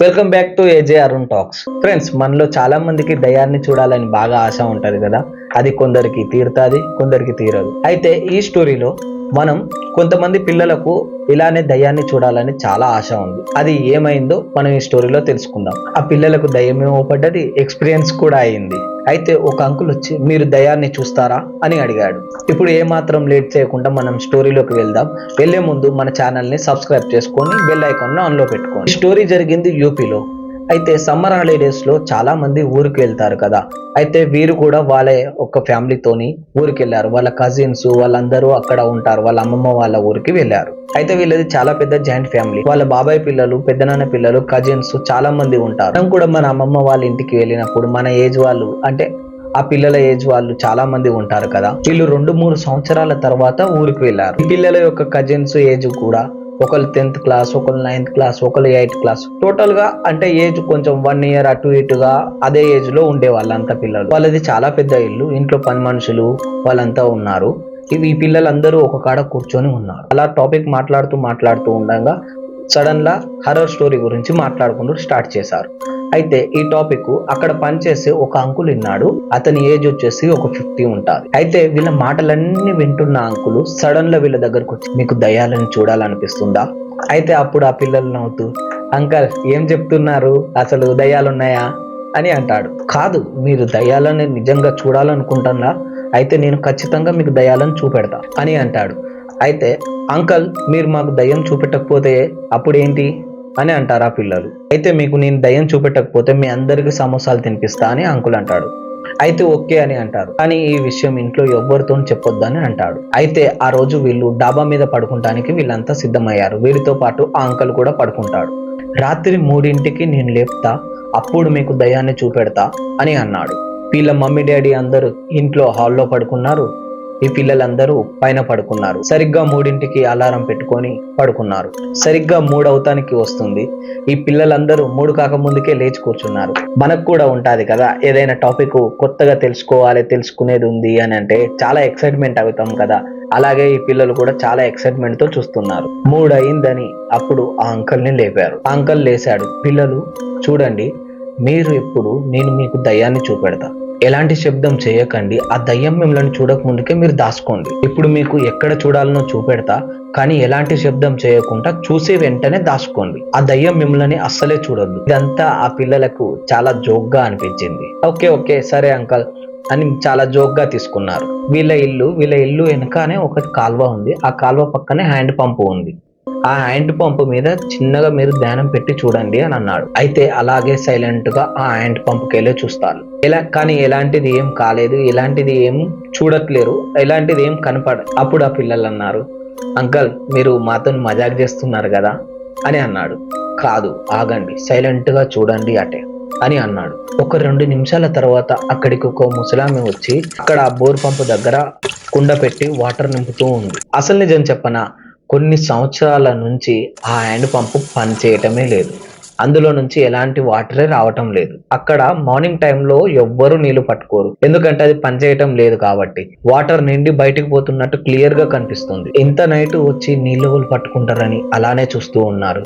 Welcome back to ఏజే Arun talks. Friends, మనలో చాలా మందికి దయాన్ని చూడాలని బాగా ఆశ ఉంటది కదా. అది కొందరికి తీరుతుంది, కొందరికి తీరదు. అయితే ఈ స్టోరీలో మనం కొంతమంది పిల్లలకు ఇలానే దయ్యాన్ని చూడాలని చాలా ఆశ ఉంది. అది ఏమైందో మనం ఈ స్టోరీలో తెలుసుకుందాం. ఆ పిల్లలకు దయ్యం ఏమో పడ్డది, ఎక్స్పీరియన్స్ కూడా అయింది. అయితే ఒక అంకుల్ వచ్చి మీరు దయ్యాన్ని చూస్తారా అని అడిగాడు. ఇప్పుడు ఏమాత్రం లేట్ చేయకుండా మనం స్టోరీలోకి వెళ్దాం. వెళ్లే ముందు మన ఛానల్ ని సబ్స్క్రైబ్ చేసుకొని బెల్ ఐకాన్ ను ఆన్ లో పెట్టుకోండి. స్టోరీ జరిగింది యూపీలో. అయితే సమ్మర్ హాలిడేస్ లో చాలా మంది ఊరికి వెళ్తారు కదా. అయితే వీరు కూడా వాళ్ళ ఒక ఫ్యామిలీతోని ఊరికి వెళ్ళారు. వాళ్ళ కజిన్స్ వాళ్ళందరూ అక్కడ ఉంటారు. వాళ్ళ అమ్మమ్మ వాళ్ళ ఊరికి వెళ్ళారు. అయితే వీళ్ళది చాలా పెద్ద జాయింట్ ఫ్యామిలీ. వాళ్ళ బాబాయ్ పిల్లలు, పెద్దనాన్న పిల్లలు, కజిన్స్ చాలా మంది ఉంటారు. మనం కూడా మన అమ్మమ్మ వాళ్ళ ఇంటికి వెళ్ళినప్పుడు మన ఏజ్ వాళ్ళు అంటే ఆ పిల్లల ఏజ్ వాళ్ళు చాలా మంది ఉంటారు కదా. వీళ్ళు 2-3 సంవత్సరాల తర్వాత ఊరికి వెళ్ళారు. ఈ పిల్లల యొక్క కజిన్స్ ఏజ్ కూడా ఒకళ్ళు 10th క్లాస్, ఒకళ్ళు 9th క్లాస్, ఒకళ్ళు 8th క్లాస్. టోటల్ గా అంటే ఏజ్ కొంచెం 1 ఇయర్ అటు ఇటుగా అదే ఏజ్ లో ఉండే వాళ్ళంతా పిల్లలు. వాళ్ళది చాలా పెద్ద ఇల్లు. ఇంట్లో పని మనుషులు వాళ్ళంతా ఉన్నారు. ఈ పిల్లలందరూ ఒక కాడ కూర్చొని ఉన్నారు. అలా టాపిక్ మాట్లాడుతూ ఉండగా సడన్ గా హర్రర్ స్టోరీ గురించి మాట్లాడుకుంటూ స్టార్ట్ చేశారు. అయితే ఈ టాపిక్ అక్కడ పనిచేసే ఒక అంకుల్ విన్నాడు. అతని ఏజ్ వచ్చేసి ఒక 50 ఉంటుంది. అయితే వీళ్ళ మాటలన్నీ వింటున్న అంకుల్ సడన్ గా వీళ్ళ దగ్గరకు వచ్చి మీకు దయ్యాలను చూడాలనిపిస్తుందా? అయితే అప్పుడు ఆ పిల్లలు నవ్వుతూ అంకల్ ఏం చెప్తున్నారు, అసలు దయ్యాలున్నాయా అని అంటాడు. కాదు, మీరు దయ్యాలని నిజంగా చూడాలనుకుంటున్నా, అయితే నేను ఖచ్చితంగా మీకు దయ్యాలను చూపెడతా అని అంటాడు. అయితే అంకల్ మీరు మాకు దయ్యం చూపెట్టకపోతే అప్పుడేంటి అని అంటారు ఆ పిల్లలు. అయితే మీకు నేను దయ్యం చూపెట్టకపోతే మీ అందరికి సమోసాలు తినిపిస్తా అని అంకుల్ అంటాడు. అయితే ఓకే అని అంటారు. కానీ ఈ విషయం ఇంట్లో ఎవ్వరితో చెప్పొద్దని అంటాడు. అయితే ఆ రోజు వీళ్ళు డాబా మీద పడుకుంటానికి వీళ్ళంతా సిద్ధమయ్యారు. వీరితో పాటు ఆ అంకుల్ కూడా పడుకుంటాడు. రాత్రి 3ంటికి నేను లేపుతా, అప్పుడు మీకు దయ్యాన్ని చూపెడతా అని అన్నాడు. వీళ్ళ మమ్మీ డాడీ అందరూ ఇంట్లో హాల్లో పడుకున్నారు. ఈ పిల్లలందరూ పైన పడుకున్నారు. సరిగ్గా 3ంటికి అలారం పెట్టుకొని పడుకున్నారు. సరిగ్గా 3 అవుతానికి వస్తుంది. ఈ పిల్లలందరూ 3 కాకముందుకే లేచి కూర్చున్నారు. మనకు కూడా ఉంటది కదా, ఏదైనా టాపిక్ కొత్తగా తెలుసుకోవాలి, తెలుసుకునేది ఉంది అని అంటే చాలా ఎక్సైట్మెంట్ అవుతాం కదా. అలాగే ఈ పిల్లలు కూడా చాలా ఎక్సైట్మెంట్ తో చూస్తున్నారు. 3 అయిందని అప్పుడు ఆ అంకల్ ని లేపారు. ఆ అంకల్ లేశాడు. పిల్లలు చూడండి, మీరు ఎప్పుడు నేను మీకు దయ్యాన్ని చూపెడతా, ఎలాంటి శబ్దం చేయకండి. ఆ దయ్యం మిమ్మల్ని చూడక ముందుకే మీరు దాచుకోండి. ఇప్పుడు మీకు ఎక్కడ చూడాలనో చూపెడతా, కానీ ఎలాంటి శబ్దం చేయకుండా చూసే వెంటనే దాచుకోండి. ఆ దయ్యం మిమ్మల్ని అస్సలే చూడొద్దు. ఇదంతా ఆ పిల్లలకు చాలా జోక్గా అనిపించింది. ఓకే ఓకే సరే అంకల్ అని చాలా జోక్గా తీసుకున్నారు. వీళ్ళ ఇల్లు వెనకనే ఒక కాల్వ ఉంది. ఆ కాల్వ పక్కనే హ్యాండ్ పంపు ఉంది. ఆ హ్యాండ్ పంప్ మీద చిన్నగా మీరు ధ్యానం పెట్టి చూడండి అని అన్నాడు. అయితే అలాగే సైలెంట్ గా ఆ హ్యాండ్ పంప్కి వెళ్ళి చూస్తారు. కానీ ఎలాంటిది ఏం కాలేదు, ఎలాంటిది ఏం చూడట్లేరు, ఎలాంటిది ఏం కనపడదు. అప్పుడు ఆ పిల్లలు అన్నారు, అంకల్ మీరు మాతో మజాక్ చేస్తున్నారు కదా అని అన్నాడు. కాదు, ఆగండి, సైలెంట్ గా చూడండి అటే అని అన్నాడు. ఒక 2 నిమిషాల తర్వాత అక్కడికి ఒక ముసలామె వచ్చి అక్కడ బోర్ పంపు దగ్గర కుండ పెట్టి వాటర్ నింపుతూ ఉంది. అసలు నిజం చెప్పనా, కొన్ని సంవత్సరాల నుంచి ఆ హ్యాండ్ పంపు పని చేయటమే లేదు. అందులో నుంచి ఎలాంటి వాటరే రావటం లేదు. అక్కడ మార్నింగ్ టైంలో ఎవ్వరూ నీళ్లు పట్టుకోరు, ఎందుకంటే అది పని చేయటం లేదు కాబట్టి. వాటర్ నిండి బయటకు పోతున్నట్టు క్లియర్ గా కనిపిస్తుంది. ఇంత నైట్ వచ్చి నీళ్లు పట్టుకుంటారని అలానే చూస్తూ ఉన్నారు.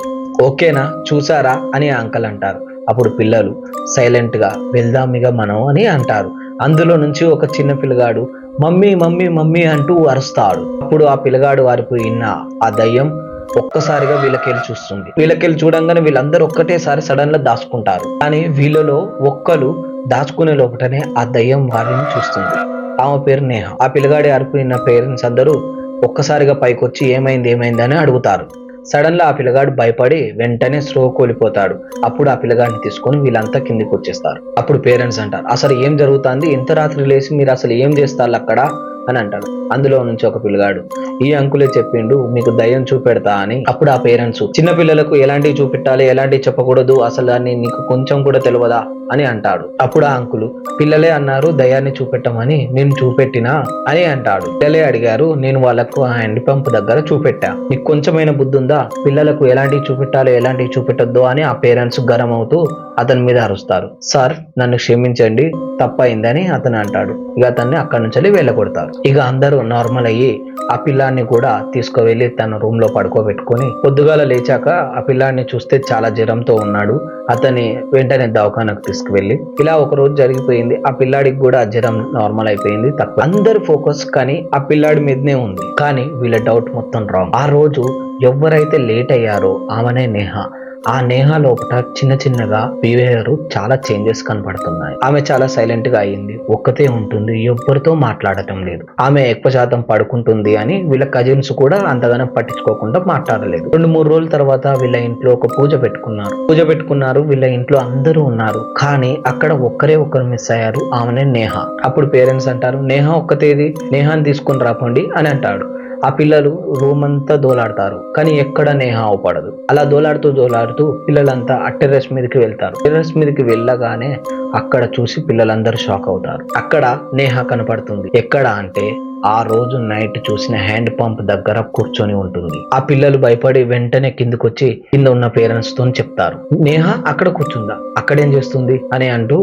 ఓకేనా, చూసారా అని అంకల్ అంటారు. అప్పుడు పిల్లలు సైలెంట్ గా వెళ్దాం ఇక మనం అని అంటారు. అందులో నుంచి ఒక చిన్న పిల్లగాడు మమ్మీ మమ్మీ మమ్మీ అంటూ అరుస్తాడు. అప్పుడు ఆ పిల్లగాడు వారిపోయిన ఆ దయ్యం ఒక్కసారిగా వీళ్ళకెళ్ళి చూస్తుంది. వీళ్ళకెళ్ళి చూడంగానే వీళ్ళందరూ ఒక్కటేసారి సడన్ గా దాచుకుంటారు. కానీ వీళ్ళలో ఒక్కరు దాచుకునే లోపటనే ఆ దయ్యం వారిని చూస్తుంది. ఆమె పేరు నేహ. ఆ పిల్లగాడి అరిపోయిన పేరెంట్స్ అందరూ ఒక్కసారిగా పైకొచ్చి ఏమైంది అని అడుగుతారు. సడన్ గా ఆ పిల్లగాడు భయపడి వెంటనే స్లో కోల్పోతాడు. అప్పుడు ఆ పిల్లగాడిని తీసుకొని వీళ్ళంతా కిందికి వచ్చేస్తారు. అప్పుడు పేరెంట్స్ అంటారు, అసలు ఏం జరుగుతుంది, ఇంత రాత్రి లేచి మీరు అసలు ఏం చేస్తారు అక్కడ అని అంటాడు. అందులో నుంచి ఒక పిల్లగాడు, ఈ అంకులే చెప్పిండు మీకు దయ్యం చూపెడతా అని. అప్పుడు ఆ పేరెంట్స్ చిన్న పిల్లలకు ఎలాంటివి చూపెట్టాలి, ఎలాంటివి చెప్పకూడదు, అసలు దాన్ని నీకు కొంచెం కూడా తెలియదా అని అంటాడు. అప్పుడు ఆ అంకులు పిల్లలే అన్నారు దయ్యాన్ని చూపెట్టమని, నేను చూపెట్టినా అని అంటాడు. పిల్లలే అడిగారు, నేను వాళ్ళకు ఆ హ్యాండ్ పంప్ దగ్గర చూపెట్టా, నీకు కొంచెమైన బుద్ధి ఉందా, పిల్లలకు ఎలాంటివి చూపెట్టాలో ఎలాంటివి చూపెట్టద్దు అని ఆ పేరెంట్స్ గరం అవుతూ అతని మీద అరుస్తారు. సార్ నన్ను క్షమించండి, తప్పైందని అతను అంటాడు. ఇక అతన్ని అక్కడి నుంచి వెళ్ళగొడతారు. ఇక అందరూ నార్మల్ అయ్యి ఆ పిల్లాన్ని కూడా తీసుకువెళ్ళి తన రూమ్ లో పడుకోబెట్టుకొని పొద్దుగాల లేచాక ఆ పిల్లాన్ని చూస్తే చాలా జ్వరంతో ఉన్నాడు. అతని వెంటనే దవాఖానకు తీసుకువెళ్ళి ఇలా ఒక రోజు జరిగిపోయింది. ఆ పిల్లాడికి కూడా జ్వరం నార్మల్ అయిపోయింది, తక్కువ. అందరి ఫోకస్ కానీ ఆ పిల్లాడి మీదనే ఉంది. కానీ వీళ్ళ డౌట్ మొత్తం రాంగ్. ఆ రోజు ఎవరైతే లేట్ అయ్యారో ఆమెనే నేహ. ఆ నేహ లోపల చిన్న చిన్నగా బిహేవియర్ చాలా చేంజెస్ కనపడుతున్నాయి. ఆమె చాలా సైలెంట్ గా అయ్యింది, ఒక్కతే ఉంటుంది, ఎవ్వరితో మాట్లాడటం లేదు. ఆమె ఎక్కువ శాతం పడుకుంటుంది అని వీళ్ళ కజిన్స్ కూడా అంతగానో పట్టించుకోకుండా మాట్లాడలేదు. 2-3 రోజుల తర్వాత వీళ్ళ ఇంట్లో ఒక పూజ పెట్టుకున్నారు. వీళ్ళ ఇంట్లో అందరూ ఉన్నారు, కానీ అక్కడ ఒక్కరు మిస్ అయ్యారు, ఆమెనే నేహ. అప్పుడు పేరెంట్స్ అంటారు, నేహ ఒక్కతేది, నేహాన్ని తీసుకొని రాపండి అని అంటాడు. ఆ పిల్లలు రూమ్ అంతా దోలాడతారు, కానీ ఎక్కడ నేహ అవపడదు. అలా దోలాడుతూ పిల్లలంతా ఆ టెర్రస్ మీదకి వెళ్తారు. టెర్రస్ మీదకి వెళ్ళగానే అక్కడ చూసి పిల్లలందరూ షాక్ అవుతారు. అక్కడ నేహ కనపడుతుంది. ఎక్కడ అంటే ఆ రోజు నైట్ చూసిన హ్యాండ్ పంప్ దగ్గర కూర్చొని ఉంటుంది. ఆ పిల్లలు భయపడి వెంటనే కిందకొచ్చి కింద ఉన్న పేరెంట్స్ తో చెప్తారు, నేహ అక్కడ కూర్చుందా, అక్కడేం చేస్తుంది అని అంటూ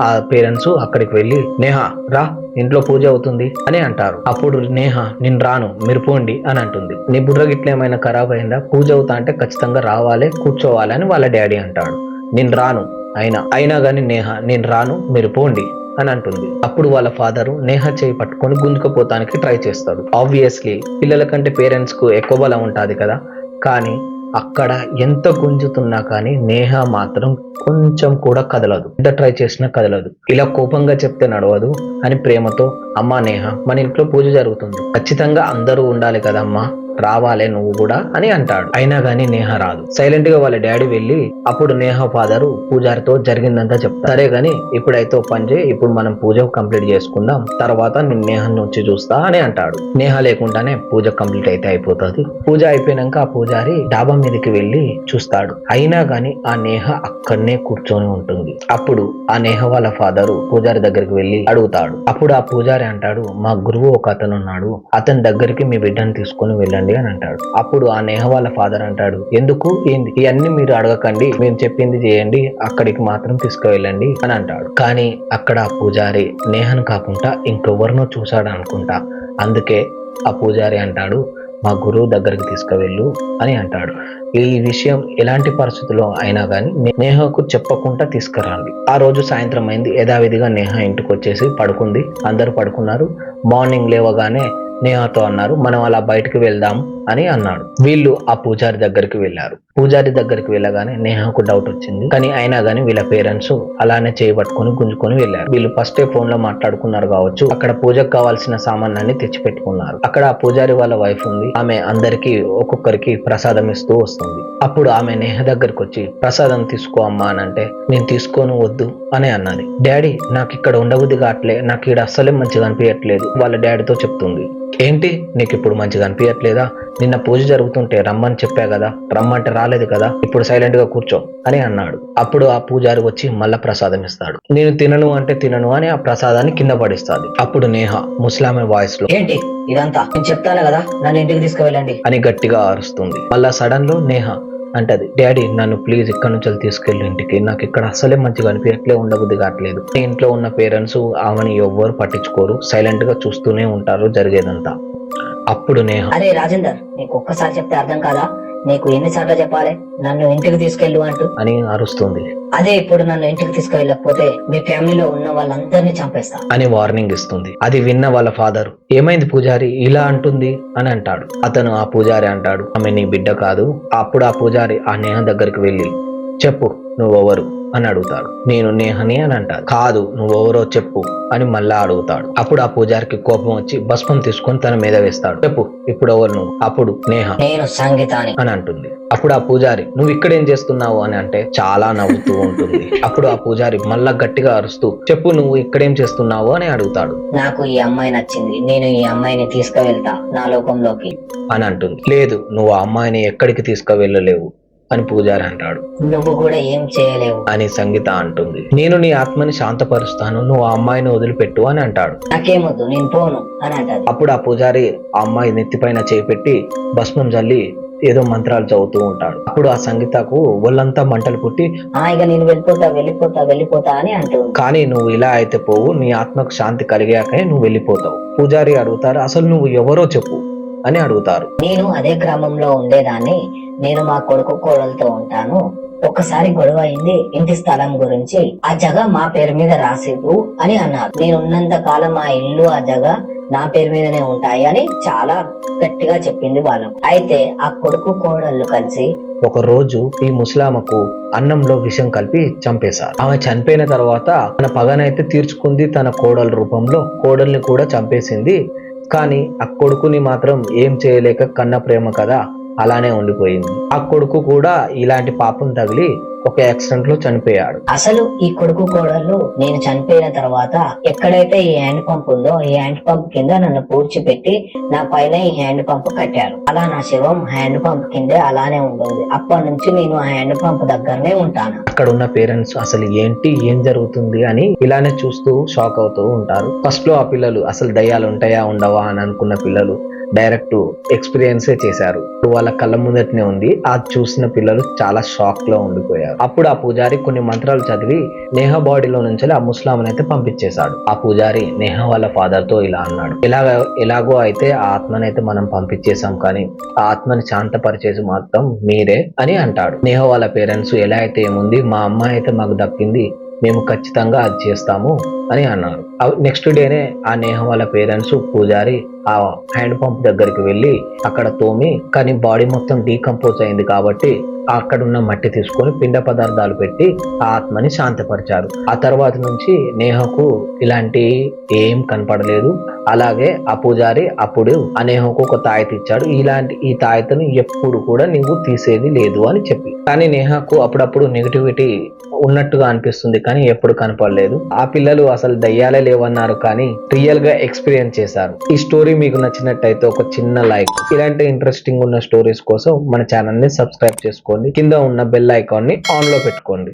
ఆ పేరెంట్స్ అక్కడికి వెళ్ళి, నేహ రా, ఇంట్లో పూజ అవుతుంది అని అంటారు. అప్పుడు నేహ, నేను రాను, మీరు పోండి అని అంటుంది. నీ బుర్ర గిట్ల ఏమైనా ఖరాబ్ అయిందా, పూజ అవుతా అంటే ఖచ్చితంగా రావాలి, కూర్చోవాలి అని వాళ్ళ డాడీ అంటాడు. నేను రాను, అయినా కానీ నేహ, నేను రాను, మీరు పోండి అని అంటుంది. అప్పుడు వాళ్ళ ఫాదరు నేహ చేయి పట్టుకొని గుంజుకపోతానికి ట్రై చేస్తాడు. ఆబ్వియస్లీ పిల్లల కంటే పేరెంట్స్ కు ఎక్కువ బలం ఉంటుంది కదా, కానీ అక్కడ ఎంత గుంజుతున్నా కానీ నేహ మాత్రం కొంచెం కూడా కదలదు. ఎంత ట్రై చేసినా కదలదు. ఇలా కోపంగా చెప్తే నడవదు అని ప్రేమతో, అమ్మా నేహ, మన ఇంట్లో పూజ జరుగుతుంది, ఖచ్చితంగా అందరూ ఉండాలి కదమ్మా, రావాలే నువ్వు కూడా అని అంటాడు. అయినా గానీ నేహ రాదు. సైలెంట్ గా వాళ్ళ డాడీ వెళ్ళి అప్పుడు నేహ ఫాదరు పూజారితో జరిగిందంతా చెప్తారు. సరే గాని ఇప్పుడైతే ఓ పని చేయి, ఇప్పుడు మనం పూజ కంప్లీట్ చేసుకుందాం, తర్వాత నేను నేహాన్ని వచ్చి చూస్తా అని అంటాడు. నేహ లేకుండానే పూజ కంప్లీట్ అయితే అయిపోతుంది. పూజ అయిపోయినాక ఆ పూజారి డాబా మీదకి వెళ్ళి చూస్తాడు. అయినా గాని ఆ నేహ అక్కడనే కూర్చొని ఉంటుంది. అప్పుడు ఆ నేహ వాళ్ళ ఫాదరు పూజారి దగ్గరికి వెళ్ళి అడుగుతాడు. అప్పుడు ఆ పూజారి అంటాడు, మా గురువు ఒక అతను ఉన్నాడు, అతని దగ్గరికి మీ బిడ్డను తీసుకొని వెళ్ళండి అని అంటాడు. అప్పుడు ఆ నేహ వాళ్ళ ఫాదర్ అంటాడు, ఎందుకు, ఏంది, ఇవన్నీ మీరు అడగకండి, మేము చెప్పింది చేయండి, అక్కడికి మాత్రం తీసుకువెళ్ళండి అని అంటాడు. కానీ అక్కడ ఆ పూజారి నేహను కాకుండా ఇంకెవరినో చూశాడు అనుకుంటా. అందుకే ఆ పూజారి అంటాడు, మా గురువు దగ్గరికి తీసుకువెళ్ళు అని అంటాడు. ఈ విషయం ఎలాంటి పరిస్థితుల్లో అయినా కానీ నేహకు చెప్పకుండా తీసుకురండి. ఆ రోజు సాయంత్రం అయింది. యథావిధిగా నేహ ఇంటికి వచ్చేసి పడుకుంది. అందరూ పడుకున్నారు. మార్నింగ్ లేవగానే నేహతో అన్నారు, మనం అలా బయటకు వెళ్దాం అని అన్నాడు. వీళ్ళు ఆ పూజారి దగ్గరికి వెళ్ళారు. పూజారి దగ్గరికి వెళ్ళగానే నేహకు డౌట్ వచ్చింది. కానీ అయినా గానీ వీళ్ళ పేరెంట్స్ అలానే చేయబట్టుకొని గుంజుకొని వెళ్ళారు. వీళ్ళు ఫస్ట్ ఫోన్ లో మాట్లాడుకున్నారు కావచ్చు. అక్కడ పూజకు కావాల్సిన సామాన్లన్నీ తెచ్చిపెట్టుకున్నారు. అక్కడ ఆ పూజారి వాళ్ళ వైఫ్ ఉంది. ఆమె అందరికి ఒక్కొక్కరికి ప్రసాదం ఇస్తూ వస్తుంది. అప్పుడు ఆమె నేహ దగ్గరికి వచ్చి, ప్రసాదం తీసుకో అమ్మా అని అంటే, నేను తీసుకోను, వద్దు అని అన్నది. డాడీ, నాకు ఇక్కడ ఉండబుద్ధి కావట్లే, నాకు ఇక్కడ అస్సలే మంచిగా అనిపించట్లేదు వాళ్ళ డాడీతో చెప్తుంది. ఏంటి, నీకు ఇప్పుడు మంచిగా అనిపించట్లేదా, నిన్న పూజ జరుగుతుంటే రమ్మని చెప్పా కదా, రమ్మంటే రాలేదు కదా, ఇప్పుడు సైలెంట్ గా కూర్చో అని అన్నాడు. అప్పుడు ఆ పూజారి వచ్చి మళ్ళా ప్రసాదం ఇస్తాడు. నేను తినను అంటే తినను అని ఆ ప్రసాదాన్ని కింద పడిస్తాది. అప్పుడు నేహ ముస్లామే వాయిస్ లో, ఏంటి ఇదంతా, నేను చెప్తాను కదా, నన్ను ఇంటికి తీసుకువెళ్ళండి అని గట్టిగా అరుస్తుంది. మళ్ళా సడన్ లో నేహ అంటది, డాడీ నన్ను ప్లీజ్ ఇక్కడ నుంచి తీసుకెళ్ళి ఇంటికి, నాకు ఇక్కడ అసలే మంచిగా అనిపించట్లే, ఉండబుద్ధి కావట్లేదు. ఇంట్లో ఉన్న పేరెంట్స్ ఆమెని ఎవ్వరు పట్టించుకోరు, సైలెంట్ గా చూస్తూనే ఉంటారు జరిగేదంతా. అప్పుడు నేహ, అరే రాజేందర్, నీకు ఒక్కసారి చెప్తే అర్థం కాదా, నీకు ఎన్నిసార్లు చెప్పాలి నన్ను ఇంటికి తీసుకెళ్ళు అంటూ అని అరుస్తుంది. అదే ఇప్పుడు నన్ను ఇంటికి తీసుకువెళ్ళకపోతే మీ ఫ్యామిలీలో ఉన్న వాళ్ళందరినీ చంపేస్తా అని వార్నింగ్ ఇస్తుంది. అది విన్న వాళ్ళ ఫాదర్, ఏమైంది పూజారి ఇలా అంటుంది అని అంటాడు. అతను ఆ పూజారి అంటాడు, ఆమె నీ బిడ్డ కాదు. అప్పుడు ఆ పూజారి ఆ నేహ దగ్గరికి వెళ్ళి, చెప్పు నువ్వెవరు అని అడుగుతాడు. నేను నేహని అని అంటాడు. కాదు, నువ్వెవరో చెప్పు అని మళ్ళా అడుగుతాడు. అప్పుడు ఆ పూజారికి కోపం వచ్చి భస్మం తీసుకొని తన మీద వేస్తాడు. చెప్పు ఇప్పుడు ఎవరు నువ్వు. అప్పుడు నేహ, నేను సంగీతాని అని అంటుంది. అప్పుడు ఆ పూజారి, నువ్వు ఇక్కడేం చేస్తున్నావు అని అంటే చాలా నవ్వుతూ ఉంటుంది. అప్పుడు ఆ పూజారి మళ్ళా గట్టిగా అరుస్తూ, చెప్పు నువ్వు ఇక్కడేం చేస్తున్నావు అని అడుగుతాడు. నాకు ఈ అమ్మాయి నచ్చింది, నేను ఈ అమ్మాయిని తీసుకువెళ్తా నా లోకంలోకి అని అంటుంది. లేదు, నువ్వు ఆ అమ్మాయిని ఎక్కడికి తీసుకువెళ్ళలేవు అని పూజారి అంటాడు. నువ్వు కూడా ఏం చేయలేవు అని సంగీత అంటుంది. నేను నీ ఆత్మని శాంతపరుస్తాను, నువ్వు ఆ అమ్మాయిని వదిలిపెట్టు అని అంటాడు. నాకేమొద్దు, నేను పోను అని అంటది. అప్పుడు ఆ పూజారి ఆ అమ్మాయి నెత్తిపైన చేపెట్టి భస్మం జల్లి ఏదో మంత్రాలు చదువుతూ ఉంటాడు. అప్పుడు ఆ సంగీతకు ఒళ్ళంతా మంటలు పుట్టి, ఇక నేను వెళ్ళిపోతా అని అంటుంది. కానీ నువ్వు ఇలా అయితే పోవు, నీ ఆత్మకు శాంతి కలిగాకే నువ్వు వెళ్ళిపోతావు. పూజారి అడుగుతారు, అసలు నువ్వు ఎవరో చెప్పు అని అడుగుతారు. నేను అదే గ్రామంలో ఉండేదాన్ని, నేను మా కొడుకు కోడలతో ఉంటాను, ఒక్కసారి గొడవ అయింది ఇంటి స్థలం గురించి. ఆ జగ మా పేరు మీద రాసివ్వు అని అన్నారు. నేను ఉన్నంత కాలం ఆ ఇల్లు ఆ జగ నా పేరు మీదనే ఉంటాయి అని చాలా గట్టిగా చెప్పింది వాళ్ళకు. అయితే ఆ కొడుకు కోడళ్ళు కలిసి ఒక రోజు ఈ ముసలామకు అన్నంలో విషం కలిపి చంపేశారు. ఆమె చనిపోయిన తర్వాత తన పగనైతే తీర్చుకుంది, తన కోడల రూపంలో కోడల్ని కూడా చంపేసింది. కానీ ఆ కొడుకుని మాత్రం ఏం చేయలేక కన్న ప్రేమ కదా అలానే ఉండిపోయింది. ఆ కొడుకు కూడా ఇలాంటి పాపం తగిలి ఒక యాక్సిడెంట్ లో చనిపోయాడు. అసలు ఈ కొడుకు కోడళ్ళు నేను చనిపోయిన తర్వాత ఎక్కడైతే ఈ హ్యాండ్ పంప్ ఉందో ఈ హ్యాండ్ పంప్ కింద నన్ను పూడ్చిపెట్టి నా పైన ఈ హ్యాండ్ పంప్ కట్టారు. అలా నా శవం హ్యాండ్ పంప్ కిందే అలానే ఉంటుంది. అప్పటి నుంచి నేను ఆ హ్యాండ్ పంప్ దగ్గరనే ఉంటాను. అక్కడ ఉన్న పేరెంట్స్ అసలు ఏంటి ఏం జరుగుతుంది అని ఇలానే చూస్తూ షాక్ అవుతూ ఉంటారు. ఫస్ట్ లో ఆ పిల్లలు అసలు దయ్యాలు ఉంటాయా ఉండవా అని అనుకున్న పిల్లలు డైరెక్ట్ ఎక్స్పీరియన్సే చేశారు. వాళ్ళ కళ్ళ ముందటనే ఉంది. అది చూసిన పిల్లలు చాలా షాక్ లో ఉండిపోయారు. అప్పుడు ఆ పూజారి కొన్ని మంత్రాలు చదివి నేహ బాడీలో నుంచి ఆ ముస్లాంని అయితే పంపించేశాడు. ఆ పూజారి నేహ వాళ్ళ ఫాదర్ తో ఇలా అన్నాడు, ఎలాగో అయితే ఆ ఆత్మనైతే మనం పంపించేశాం, కానీ ఆ ఆత్మని శాంతపరిచేసి మాత్రం మీరే అని అంటాడు. నేహ వాళ్ళ పేరెంట్స్ ఎలా అయితే ఏముంది, మా అమ్మాయి అయితే మాకు దక్కింది, మేము ఖచ్చితంగా అది చేస్తాము అని అన్నారు. నెక్స్ట్ డేనే ఆ నేహ వాళ్ళ పేరెంట్స్ పూజారి ఆ హ్యాండ్ పంప్ దగ్గరికి వెళ్ళి అక్కడ తోమి, కానీ బాడీ మొత్తం డీకంపోజ్ అయింది కాబట్టి అక్కడ ఉన్న మట్టి తీసుకొని పిండ పదార్థాలు పెట్టి ఆ ఆత్మని శాంతపరిచారు. ఆ తర్వాత నుంచి నేహకు ఇలాంటి ఏం కనపడలేదు. అలాగే ఆ పూజారి అప్పుడు ఆ నేహకు ఒక తాయత ఇచ్చాడు, ఈ తాయతను ఎప్పుడు కూడా నువ్వు తీసేది లేదు అని చెప్పి. కానీ నేహకు అప్పుడప్పుడు నెగిటివిటీ ఉన్నట్టుగా అనిపిస్తుంది కానీ ఎప్పుడు కనపడలేదు. ఆ పిల్లలు అసలు దయ్యాలే లేవన్నారు కానీ రియల్ గా ఎక్స్పీరియన్స్ చేశారు. ఈ స్టోరీ మీకు నచ్చినట్టయితే ఒక చిన్న లైక్, ఇలాంటి ఇంట్రెస్టింగ్ ఉన్న స్టోరీస్ కోసం మన ఛానల్ ని సబ్స్క్రైబ్ చేసుకోండి, కింద ఉన్న బెల్ ఐకాన్ ని ఆన్ లో పెట్టుకోండి.